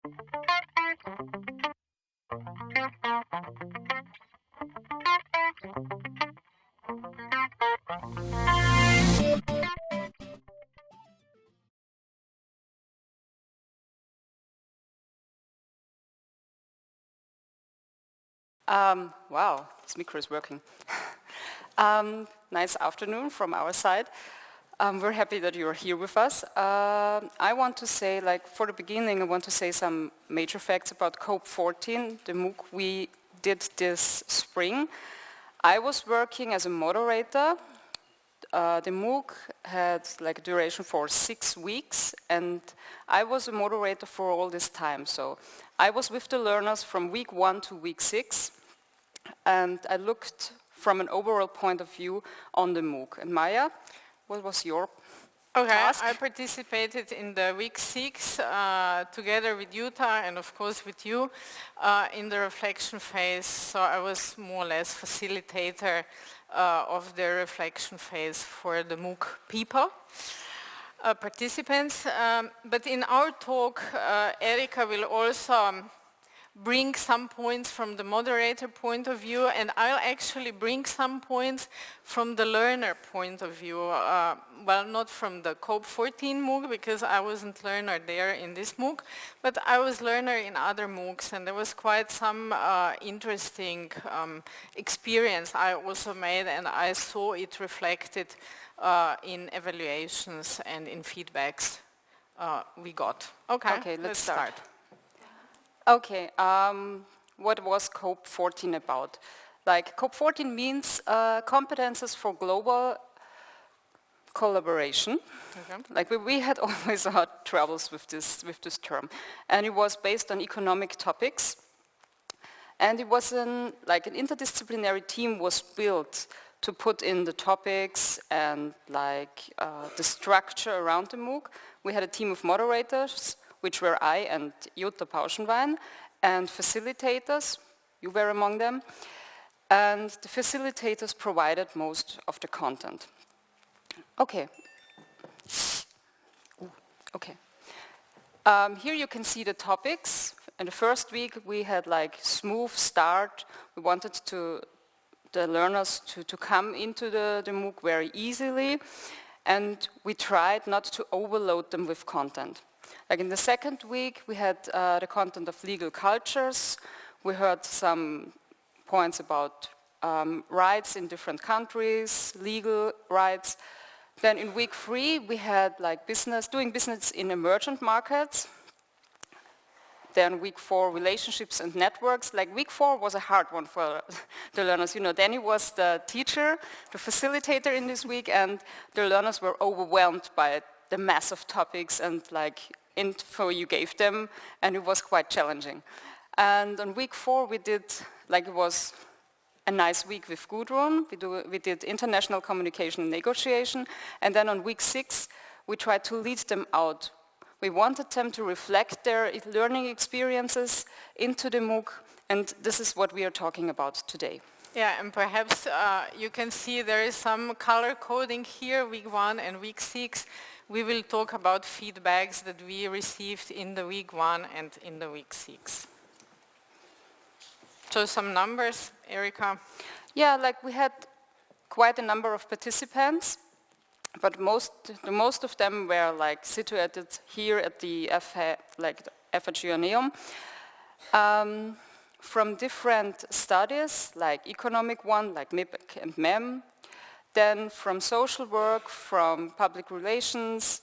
Wow, this micro is working. Nice afternoon from our side. We're happy that you're here with us. I want to say, for the beginning, I want to say some major facts about COPE14, the MOOC we did this spring. I was working as a moderator. The MOOC had a duration for 6 weeks, and I was a moderator for all this time. So I was with the learners from week 1 to week 6, and I looked from an overall point of view on the MOOC. And Maja, what was your task? I participated in the week 6 together with Jutta and of course with you in the reflection phase. So I was more or less facilitator of the reflection phase for the MOOC people, participants. But in our talk, Erika will also bring some points from the moderator point of view, and I'll actually bring some points from the learner point of view. Well, not from the COPE14 MOOC, because I wasn't learner there in this MOOC, but I was learner in other MOOCs, and there was quite some interesting experience I also made, and I saw it reflected in evaluations and in feedbacks we got. Okay, let's start. Okay, what was COPE14 about? COPE14 means competences for global collaboration. Okay. We had always our troubles with this term, and it was based on economic topics, and it was an interdisciplinary team was built to put in the topics and the structure around the MOOC. We had a team of moderators, which were I and Jutta Pauschenwein, and facilitators, you were among them, and the facilitators provided most of the content. Okay. Okay. Here you can see the topics. In the first week we had smooth start. We wanted the learners to come into the MOOC very easily, and we tried not to overload them with content. In the second week, we had the content of legal cultures. We heard some points about rights in different countries, legal rights. Then in week 3, we had doing business in emergent markets. Then week 4, relationships and networks. Week 4 was a hard one for the learners. Danny was the teacher, the facilitator in this week, and the learners were overwhelmed by the mass of topics and info you gave them, and it was quite challenging. And on week 4 we did, it was a nice week with Gudrun. We did international communication and negotiation, and then on week 6 we tried to lead them out. We wanted them to reflect their learning experiences into the MOOC, and this is what we are talking about today. Yeah, and perhaps you can see there is some color coding here, week 1 and week 6. We will talk about feedbacks that we received in the week 1 and in the week 6. So some numbers, Erika? Yeah, we had quite a number of participants, but most of them were situated here at the FH JOANNEUM. From different studies, economic one, MIPEC and MEM, then from social work, from public relations,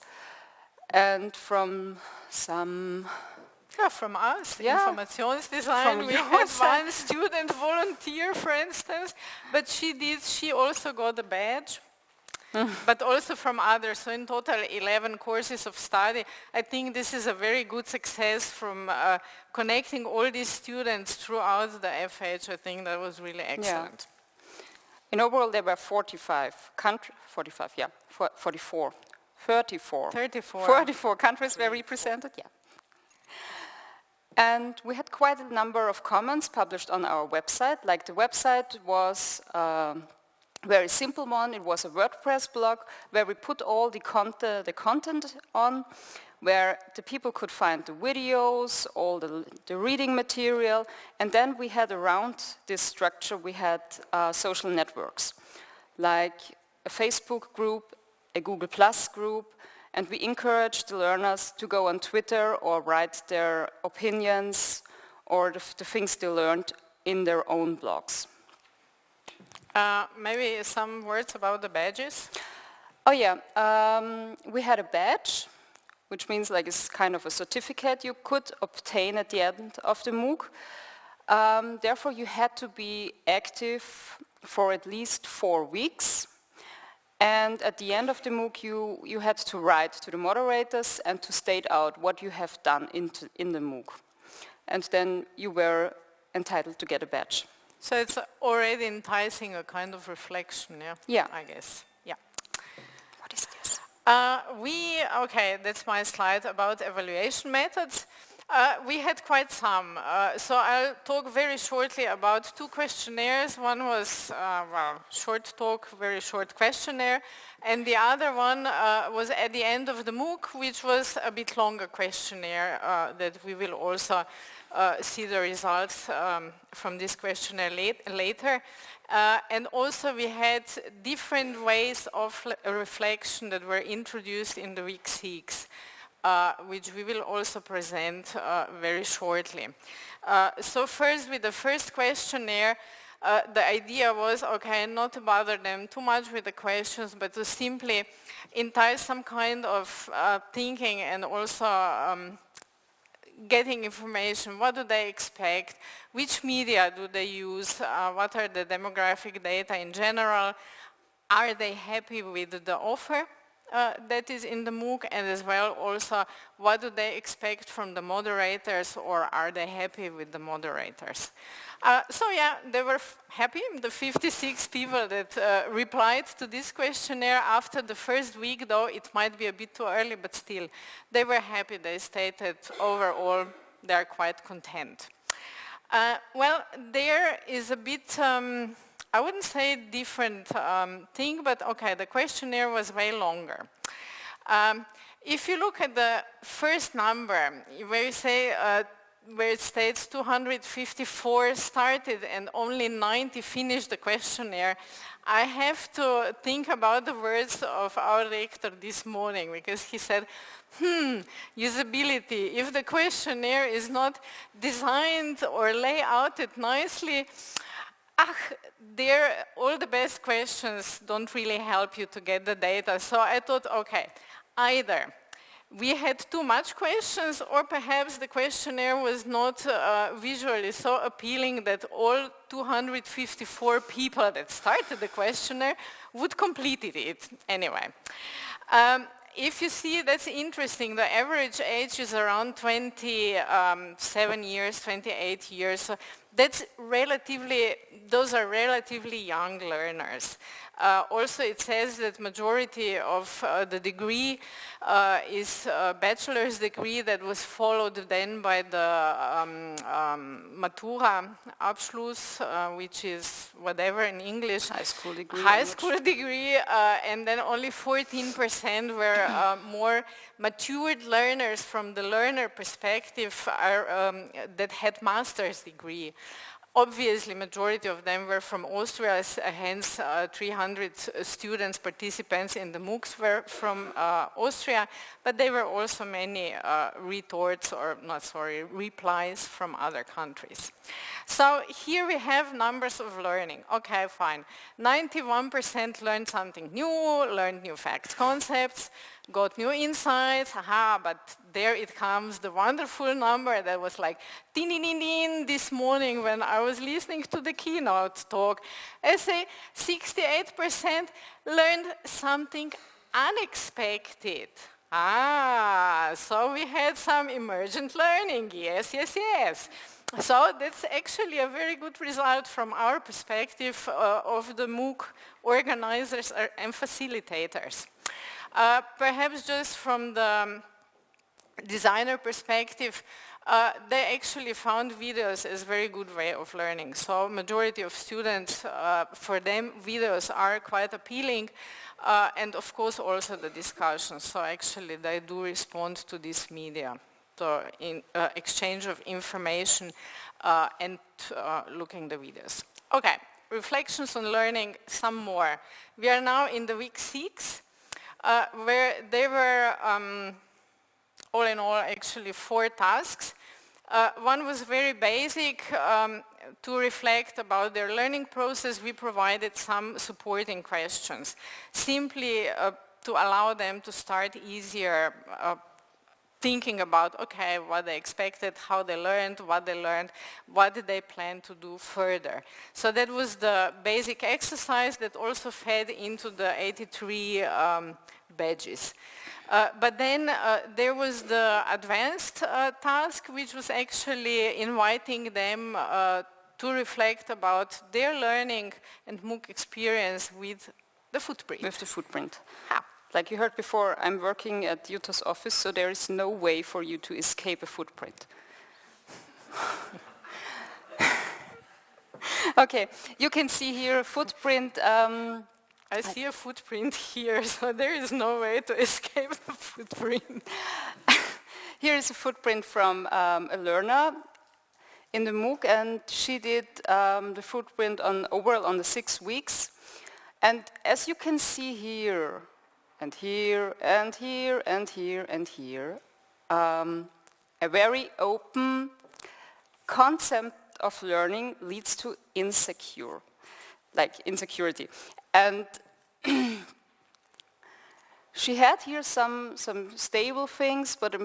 and from some... Yeah, from us, Informationsdesign. We had one student volunteer, for instance, but she also got a badge. But also from others, so in total 11 courses of study. I think this is a very good success from connecting all these students throughout the FH. I think that was really excellent. Yeah. In overall there were 34 countries were represented, yeah. And we had quite a number of comments published on our website. The website was very simple one. It was a WordPress blog where we put all the content on. where the people could find the videos, all the reading material, and then we had around this structure, we had social networks, like a Facebook group, a Google Plus group, and we encouraged the learners to go on Twitter or write their opinions or the things they learned in their own blogs. Maybe some words about the badges? Oh yeah, we had a badge, which means like it's kind of a certificate you could obtain at the end of the MOOC. Therefore, you had to be active for at least 4 weeks. And at the end of the MOOC, you had to write to the moderators and to state out what you have done in the MOOC. And then you were entitled to get a badge. So it's already enticing a kind of reflection, yeah? Yeah. I guess, yeah. What is this? Okay, that's my slide about evaluation methods. We had quite some, so I'll talk very shortly about 2 questionnaires. One was, short talk, very short questionnaire, and the other one was at the end of the MOOC, which was a bit longer questionnaire that we will also see the results from this questionnaire later. And also we had different ways of reflection that were introduced in the week 6. Which we will also present very shortly. So first, with the first questionnaire, the idea was, okay, not to bother them too much with the questions, but to simply entice some kind of thinking and also getting information. What do they expect? Which media do they use? What are the demographic data in general? Are they happy with the offer that is in the MOOC, and as well also what do they expect from the moderators, or are they happy with the moderators? So yeah, they were happy, the 56 people that replied to this questionnaire after the first week, though it might be a bit too early, but still they were happy. They stated overall they are quite content. Well, there is a bit I wouldn't say different thing, but okay, the questionnaire was way longer. If you look at the first number, where you say, where it states 254 started and only 90 finished the questionnaire, I have to think about the words of our rector this morning, because he said, usability, if the questionnaire is not designed or layouted nicely, all the best questions don't really help you to get the data. So I thought, okay, either we had too much questions, or perhaps the questionnaire was not visually so appealing that all 254 people that started the questionnaire would complete it anyway. If you see, that's interesting, the average age is around 27 years, 28 years. So that's those are relatively young learners. Also, it says that majority of the degree is a bachelor's degree that was followed then by the Matura Abschluss, which is whatever in English. High school degree. High school degree, and then only 14% were more matured learners from the learner perspective that had master's degree. Obviously, majority of them were from Austria, hence 300 students, participants in the MOOCs were from Austria, but there were also many replies from other countries. So here we have numbers of learning. Okay, fine. 91% learned something new, learned new facts, concepts, got new insights, but there it comes, the wonderful number that was like, din, din, din, din, this morning when I was listening to the keynote talk. I say 68% learned something unexpected. So we had some emergent learning, yes, yes, yes. So that's actually a very good result from our perspective of the MOOC organizers and facilitators. Perhaps just from the designer perspective, they actually found videos as a very good way of learning. So majority of students, for them, videos are quite appealing, and of course also the discussions. So actually they do respond to this media, the exchange of information and looking the videos. Okay, reflections on learning, some more. We are now in the week 6, where there were all in all actually 4 tasks. One was very basic, to reflect about their learning process. We provided some supporting questions, simply to allow them to start easier thinking about, okay, what they expected, how they learned, what did they plan to do further. So that was the basic exercise that also fed into the 83 badges. But then there was the advanced task, which was actually inviting them to reflect about their learning and MOOC experience with the footprint. With the footprint. How? Like you heard before, I'm working at Juta's office, so there is no way for you to escape a footprint. Okay, you can see here a footprint. I see a footprint here, so there is no way to escape the footprint. Here is a footprint from a learner in the MOOC, and she did the footprint overall on the 6 weeks. And as you can see here, and here, and here, and here, and here, a very open concept of learning leads to insecurity. And she had here some stable things, but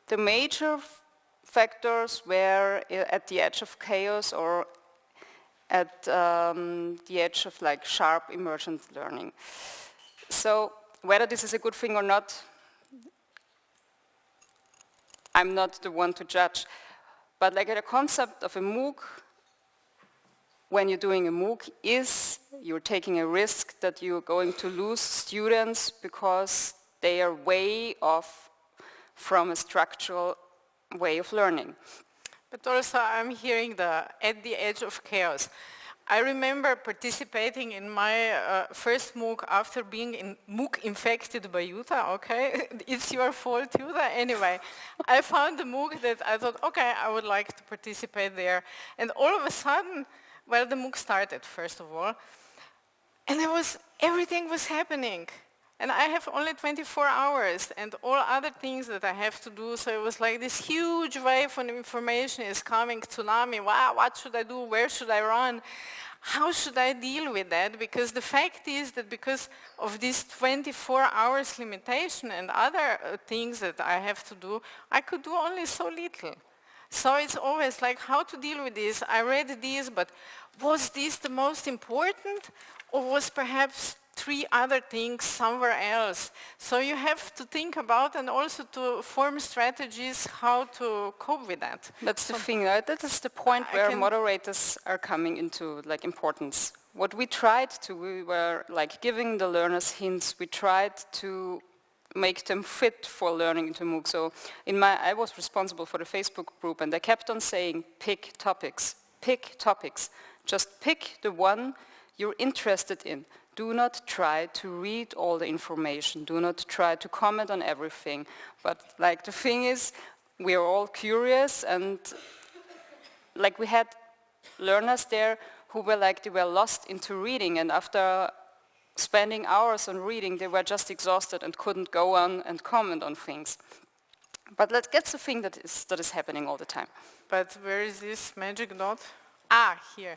the major factors were at the edge of chaos or at the edge of like sharp emergent learning. So whether this is a good thing or not, I'm not the one to judge. But like the concept of a MOOC, when you're doing a MOOC, is you're taking a risk that you're going to lose students because they are way off from a structural way of learning. But also I'm hearing at the edge of chaos. I remember participating in my first MOOC after being MOOC infected by Jutta, okay? It's your fault, Jutta. Anyway, I found the MOOC that I thought, okay, I would like to participate there. And all of a sudden, well, the MOOC started, first of all, and everything was happening. And I have only 24 hours and all other things that I have to do, so it was like this huge wave of information is coming, tsunami, wow, what should I do, where should I run? How should I deal with that? Because the fact is that because of this 24 hours limitation and other things that I have to do, I could do only so little. So it's always like how to deal with this. I read this, but was this the most important, or was perhaps 3 other things somewhere else? So you have to think about and also to form strategies how to cope with that. That's the thing, right? That is the point where moderators are coming into like importance. What we tried to, we were like giving the learners hints. We tried to make them fit for learning into MOOC. So I was responsible for the Facebook group, and they kept on saying, pick topics, just pick the one you're interested in. Do not try to read all the information, do not try to comment on everything. But like the thing is, we are all curious, and like we had learners there who were like, they were lost into reading, and after spending hours on reading, they were just exhausted and couldn't go on and comment on things. But that's the thing that is happening all the time. But where is this magic dot? Here.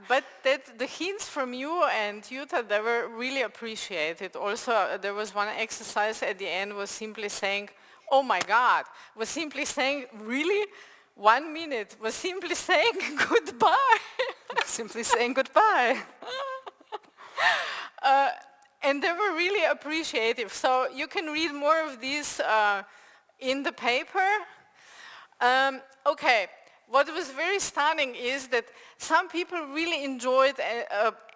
But the hints from you and Jutta, they were really appreciated. Also, there was one exercise at the end was simply saying, oh my God, was simply saying, really? 1 minute, was simply saying goodbye. Simply saying goodbye. And they were really appreciative. So you can read more of this in the paper. Okay, what was very stunning is that some people really enjoyed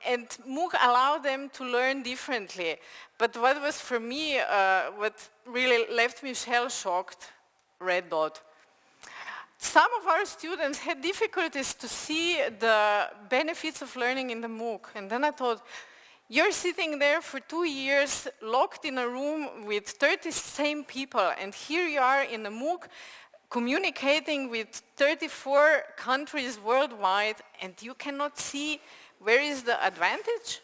and MOOC allowed them to learn differently. But what was for me, what really left me shell-shocked, red dot. some of our students had difficulties to see the benefits of learning in the MOOC. And then I thought, you're sitting there for 2 years, locked in a room with 30 same people, and here you are in a MOOC communicating with 34 countries worldwide, and you cannot see where is the advantage?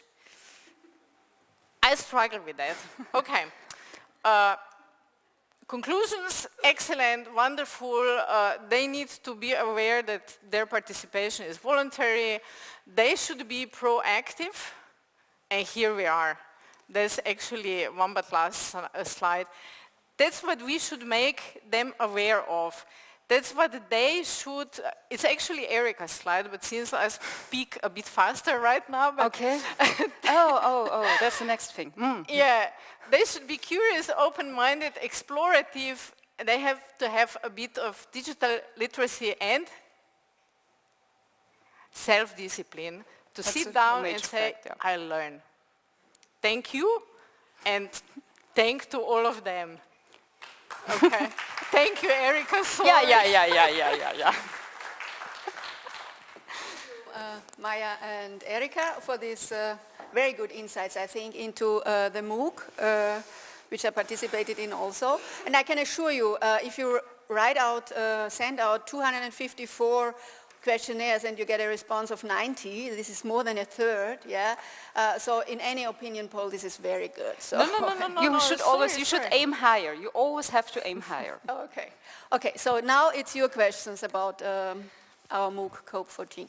I struggle with that. Okay. Conclusions, excellent, wonderful. They need to be aware that their participation is voluntary. They should be proactive. And here we are. There's actually one but last slide. That's what we should make them aware of. That's what they should, it's actually Erika's slide, but since I speak a bit faster right now. But okay. oh, that's the next thing. Yeah, they should be curious, open-minded, explorative. They have to have a bit of digital literacy and self-discipline to sit down and say, fact, yeah. I learn. Thank you, and thank to all of them. Okay. Thank you, Erika. Yeah. Maja and Erika for these very good insights, I think, into the MOOC, which I participated in also. And I can assure you, if you send out 254 questionnaires and you get a response of 90, this is more than a third, yeah? So in any opinion poll, this is very good. So No, you should aim higher. You always have to aim higher. Okay. Okay, so now it's your questions about our MOOC COPE14.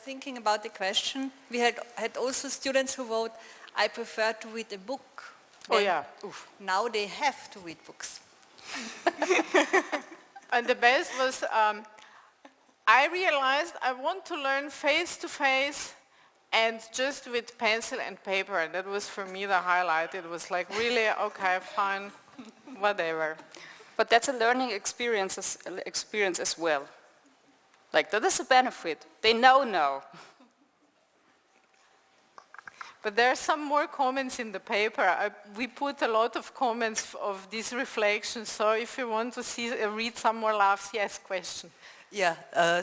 Thinking about the question, we had also students who wrote, I prefer to read a book. Oh yeah. Oof. Now they have to read books. And the best was, I realized I want to learn face-to-face and just with pencil and paper. That was for me the highlight. It was like really, okay, fine, whatever. But that's a learning experience as well. Like, that is a benefit. They know now. But there are some more comments in the paper. We put a lot of comments of these reflections, so if you want to read some more laughs, yes, question. Yeah,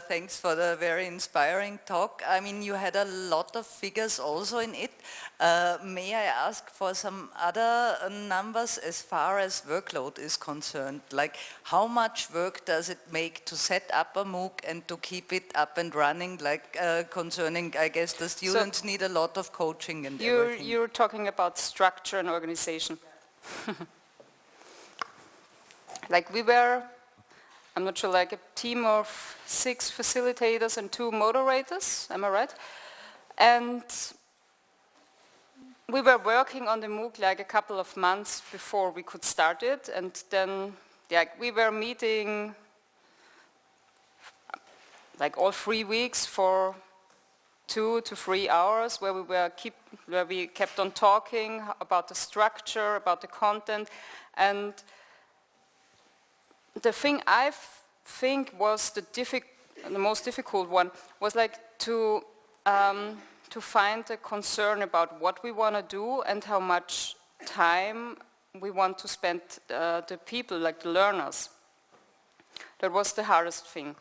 thanks for the very inspiring talk. I mean, you had a lot of figures also in it. May I ask for some other numbers as far as workload is concerned? Like, how much work does it make to set up a MOOC and to keep it up and running? Like, concerning, I guess, the students need a lot of coaching and everything. You're talking about structure and organization. Like, we were, I'm not sure, like a team of 6 facilitators and 2 moderators, am I right? And we were working on the MOOC like a couple of months before we could start it, and then we were meeting like all 3 weeks for 2 to 3 hours where we kept on talking about the structure, about the content, and the thing I think was the most difficult one was like to find a concern about what we want to do and how much time we want to spend the people, like the learners. That was the hardest thing.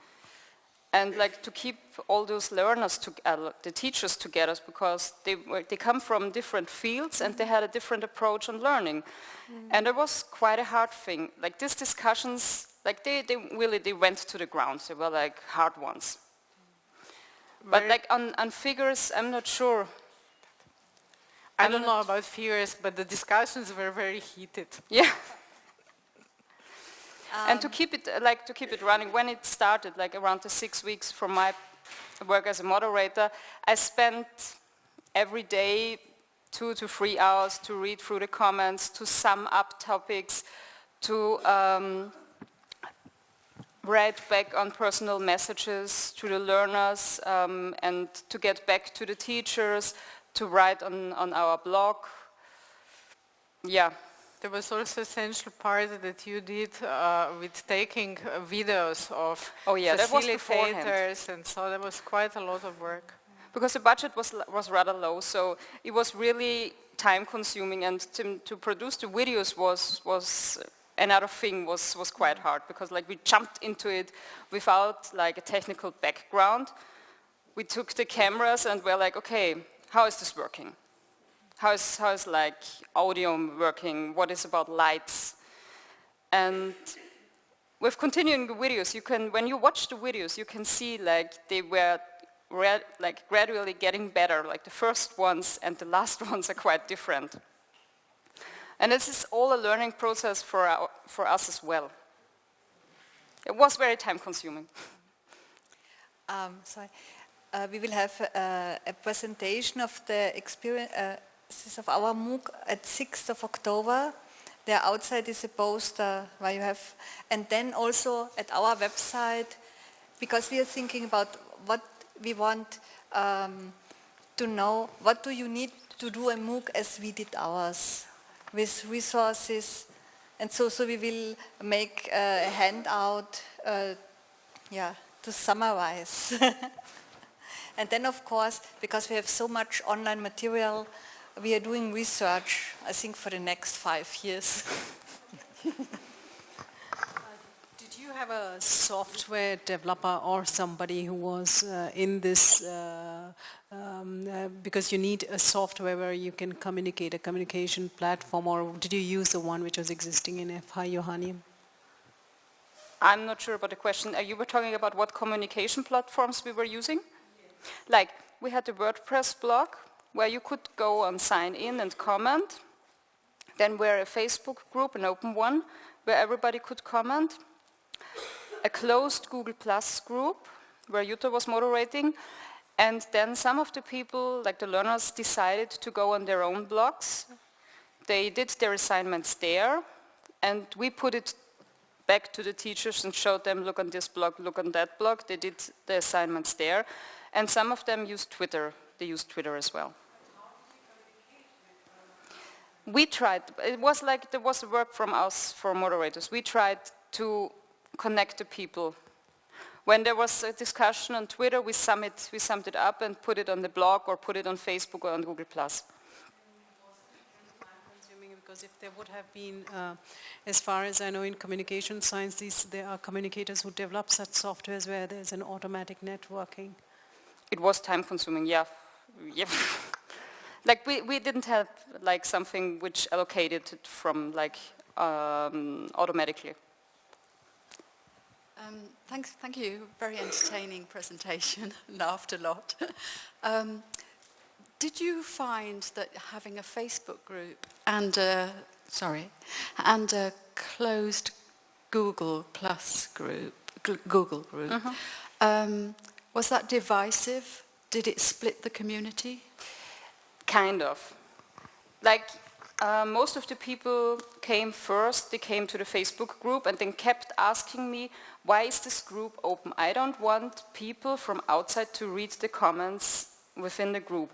And like to keep all those learners, the teachers together, because they come from different fields and they had a different approach on learning. And it was quite a hard thing. Like these discussions, like they really went to the ground. They were like hard ones. But like on figures, I'm not sure. I don't know about figures, but the discussions were very heated. Yeah. And to keep it running, when it started, like around the 6 weeks from my work as a moderator, I spent every day 2 to 3 hours to read through the comments, to sum up topics, to write back on personal messages to the learners, and to get back to the teachers, to write on our blog. Yeah. There was also essential part that you did with taking videos of facilitators, and so there was quite a lot of work. Because the budget was rather low, so it was really time consuming, and to produce the videos was another thing, was quite hard, because like we jumped into it without like a technical background. We took the cameras and we're like, okay, how is this working? How is like audio working? What is about lights? And with continuing the videos, you can, when you watch the videos, you can see like they were like gradually getting better. Like the first ones and the last ones are quite different. And this is all a learning process for us as well. It was very time consuming. Sorry. We will have a presentation of the experiences of our MOOC at 6th of October. There outside is a poster where you have, and then also at our website, because we are thinking about what we want to know, what do you need to do a MOOC as we did ours, with resources, and so we will make a handout, to summarize. And then of course, because we have so much online material, we are doing research, I think, for the next 5 years. Did you have a software developer or somebody who was in this, because you need a software where you can communicate, a communication platform, or did you use the one which was existing in FH JOANNEUM? I'm not sure about the question. You were talking about what communication platforms we were using? Yes. Like, we had the WordPress blog, where you could go and sign in and comment. Then we're a Facebook group, an open one, where everybody could comment. A closed Google Plus group, where Jutta was moderating. And then some of the people, like the learners, decided to go on their own blogs. They did their assignments there, and we put it back to the teachers and showed them, look on this blog, look on that blog. They did the assignments there. And some of them used Twitter. They used Twitter as well. We tried, it was like there was work from us for moderators. We tried to connect the people. When there was a discussion on Twitter, we summed it up and put it on the blog or put it on Facebook or on Google+. Because if there would have been, as far as I know in communication science, there are communicators who develop such softwares where there's an automatic networking. It was time consuming, yeah. Like we didn't have like something which allocated it from like automatically. Thank you. Very entertaining presentation. Laughed a lot. Did you find that having a Facebook group and a closed Google Plus group, was that divisive? Did it split the community? Kind of. Like most of the people came first, they came to the Facebook group and then kept asking me, why is this group open? I don't want people from outside to read the comments within the group.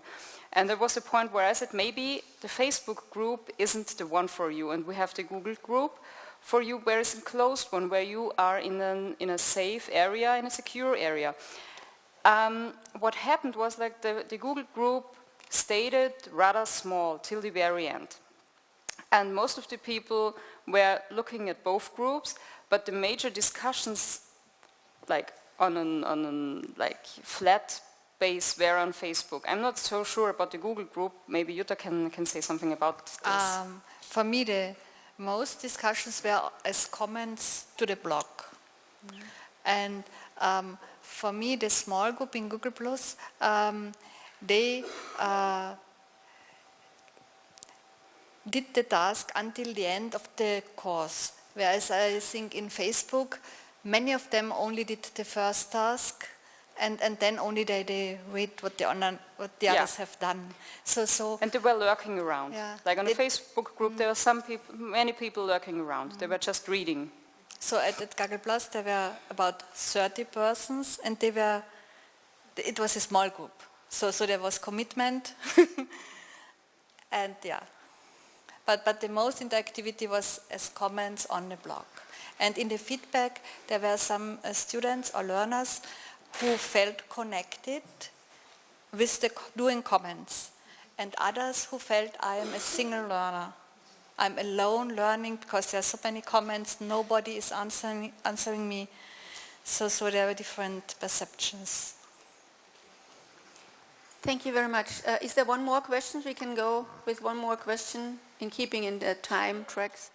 And there was a point where I said, maybe the Facebook group isn't the one for you, and we have the Google group for you, where it's a closed one, where you are in a safe area, in a secure area. What happened was like the Google group stayed rather small till the very end. And most of the people were looking at both groups, but the major discussions like on like flat base were on Facebook. I'm not so sure about the Google group. Maybe Jutta can say something about this. For me, the most discussions were as comments to the blog. And for me, the small group in Google Plus, they did the task until the end of the course. Whereas I think in Facebook, many of them only did the first task, and then only they read what the others have done. And they were lurking around. Yeah. Like on the Facebook group, there were many people lurking around. They were just reading. So at Google Plus, there were about 30 persons, and it was a small group. So there was commitment, and yeah. But the most interactivity was as comments on the blog. And in the feedback, there were some students or learners who felt connected with doing comments. and others who felt I am a single learner. I'm alone learning because there are so many comments, nobody is answering me. So there were different perceptions. Thank you very much. Is there one more question? We can go with one more question in keeping in the time tracks.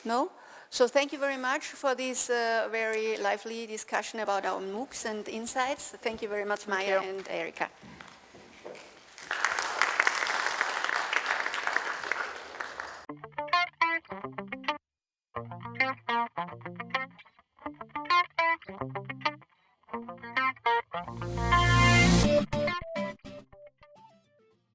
No? So thank you very much for this very lively discussion about our MOOCs and insights. Thank you very much, Maja and Erika.